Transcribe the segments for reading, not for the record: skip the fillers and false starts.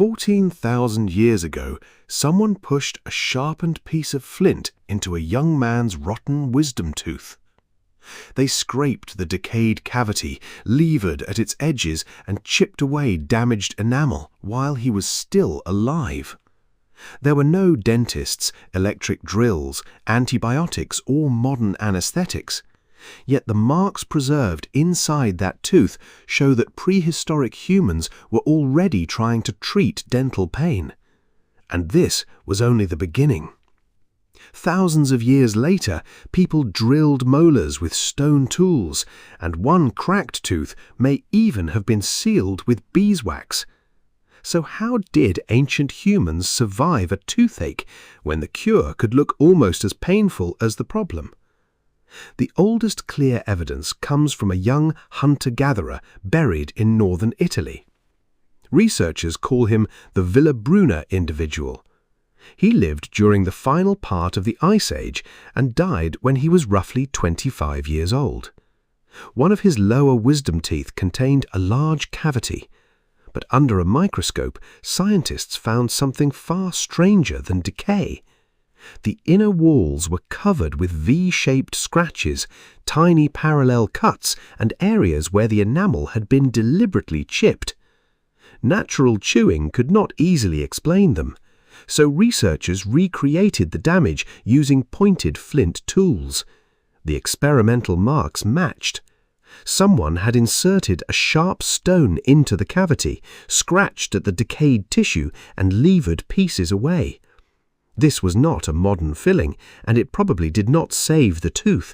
14,000 years ago, someone pushed a sharpened piece of flint into a young man's rotten wisdom tooth. They scraped the decayed cavity, levered at its edges, and chipped away damaged enamel while he was still alive. There were no dentists, electric drills, antibiotics, or modern anaesthetics. Yet the marks preserved inside that tooth show that prehistoric humans were already trying to treat dental pain. And this was only the beginning. Thousands of years later, people drilled molars with stone tools, and one cracked tooth may even have been sealed with beeswax. So how did ancient humans survive a toothache when the cure could look almost as painful as the problem? The oldest clear evidence comes from a young hunter-gatherer buried in northern Italy. Researchers call him the Villabruna individual. He lived during the final part of the Ice Age and died when he was roughly 25 years old. One of his lower wisdom teeth contained a large cavity, but under a microscope, scientists found something far stranger than decay. The inner walls were covered with V-shaped scratches, tiny parallel cuts, and areas where the enamel had been deliberately chipped. Natural chewing could not easily explain them, so researchers recreated the damage using pointed flint tools. The experimental marks matched. Someone had inserted a sharp stone into the cavity, scratched at the decayed tissue, and levered pieces away. This was not a modern filling, and it probably did not save the tooth,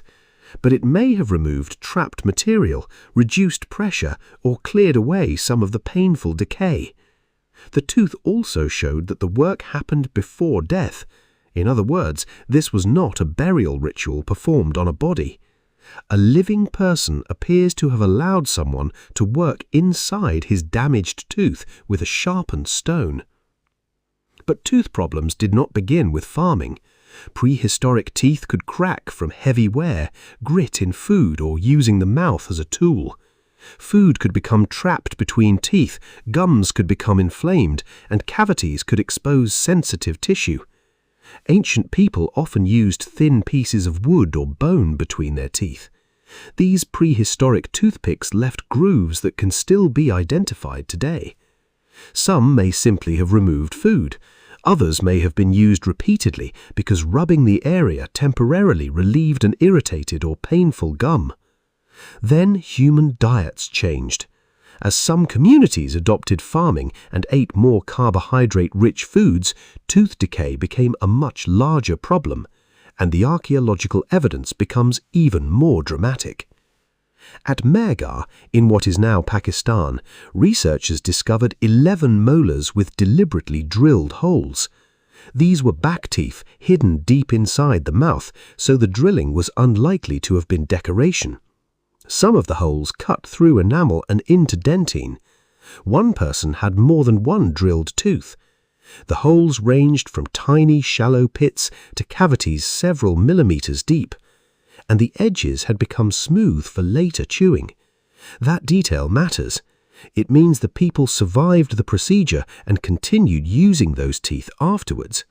but it may have removed trapped material, reduced pressure, or cleared away some of the painful decay. The tooth also showed that the work happened before death. In other words, this was not a burial ritual performed on a body. A living person appears to have allowed someone to work inside his damaged tooth with a sharpened stone. But tooth problems did not begin with farming. Prehistoric teeth could crack from heavy wear, grit in food, or using the mouth as a tool. Food could become trapped between teeth, gums could become inflamed, and cavities could expose sensitive tissue. Ancient people often used thin pieces of wood or bone between their teeth. These prehistoric toothpicks left grooves that can still be identified today. Some may simply have removed food. Others may have been used repeatedly because rubbing the area temporarily relieved an irritated or painful gum. Then human diets changed. As some communities adopted farming and ate more carbohydrate-rich foods, tooth decay became a much larger problem, and the archaeological evidence becomes even more dramatic. At Mehrgarh, in what is now Pakistan, researchers discovered 11 molars with deliberately drilled holes. These were back teeth hidden deep inside the mouth, so the drilling was unlikely to have been decoration. Some of the holes cut through enamel and into dentine. One person had more than one drilled tooth. The holes ranged from tiny, shallow pits to cavities several millimeters deep, and the edges had become smooth for later chewing. That detail matters. It means the people survived the procedure and continued using those teeth afterwards.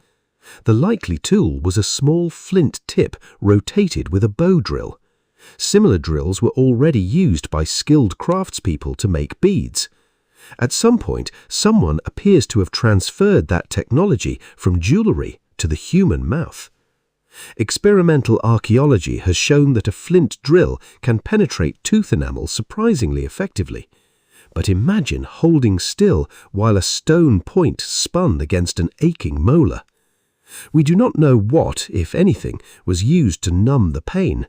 The likely tool was a small flint tip rotated with a bow drill. Similar drills were already used by skilled craftspeople to make beads. At some point, someone appears to have transferred that technology from jewelry to the human mouth. Experimental archaeology has shown that a flint drill can penetrate tooth enamel surprisingly effectively. But imagine holding still while a stone point spun against an aching molar. We do not know what, if anything, was used to numb the pain.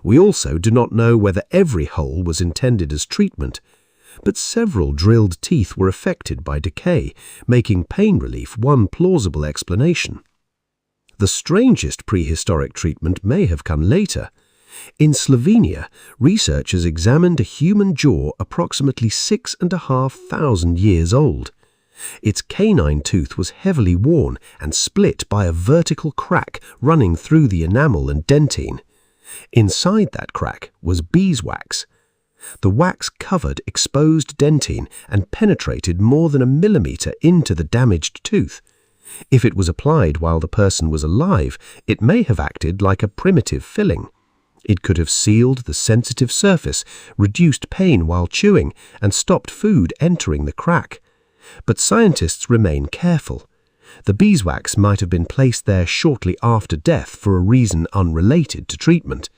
We also do not know whether every hole was intended as treatment, but several drilled teeth were affected by decay, making pain relief one plausible explanation. The strangest prehistoric treatment may have come later. In Slovenia, researchers examined a human jaw approximately 6,500 years old. Its canine tooth was heavily worn and split by a vertical crack running through the enamel and dentine. Inside that crack was beeswax. The wax covered exposed dentine and penetrated more than a millimetre into the damaged tooth. If it was applied while the person was alive, it may have acted like a primitive filling. It could have sealed the sensitive surface, reduced pain while chewing, and stopped food entering the crack. But scientists remain careful. The beeswax might have been placed there shortly after death for a reason unrelated to treatment.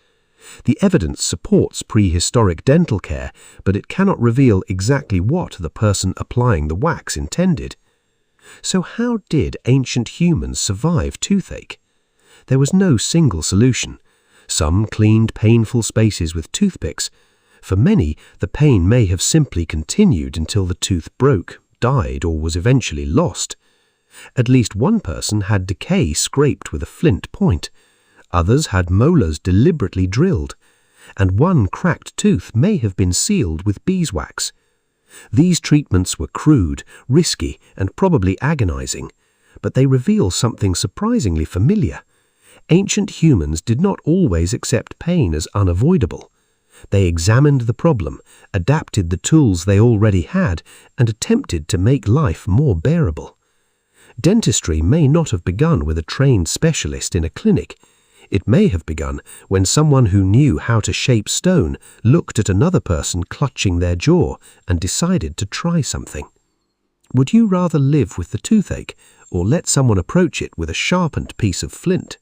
The evidence supports prehistoric dental care, but it cannot reveal exactly what the person applying the wax intended. So how did ancient humans survive toothache? There was no single solution. Some cleaned painful spaces with toothpicks. For many, the pain may have simply continued until the tooth broke, died, or was eventually lost. At least one person had decay scraped with a flint point. Others had molars deliberately drilled. And one cracked tooth may have been sealed with beeswax. These treatments were crude, risky, and probably agonizing, but they reveal something surprisingly familiar. Ancient humans did not always accept pain as unavoidable. They examined the problem, adapted the tools they already had, and attempted to make life more bearable. Dentistry may not have begun with a trained specialist in a clinic. It may have begun when someone who knew how to shape stone looked at another person clutching their jaw and decided to try something. Would you rather live with the toothache or let someone approach it with a sharpened piece of flint?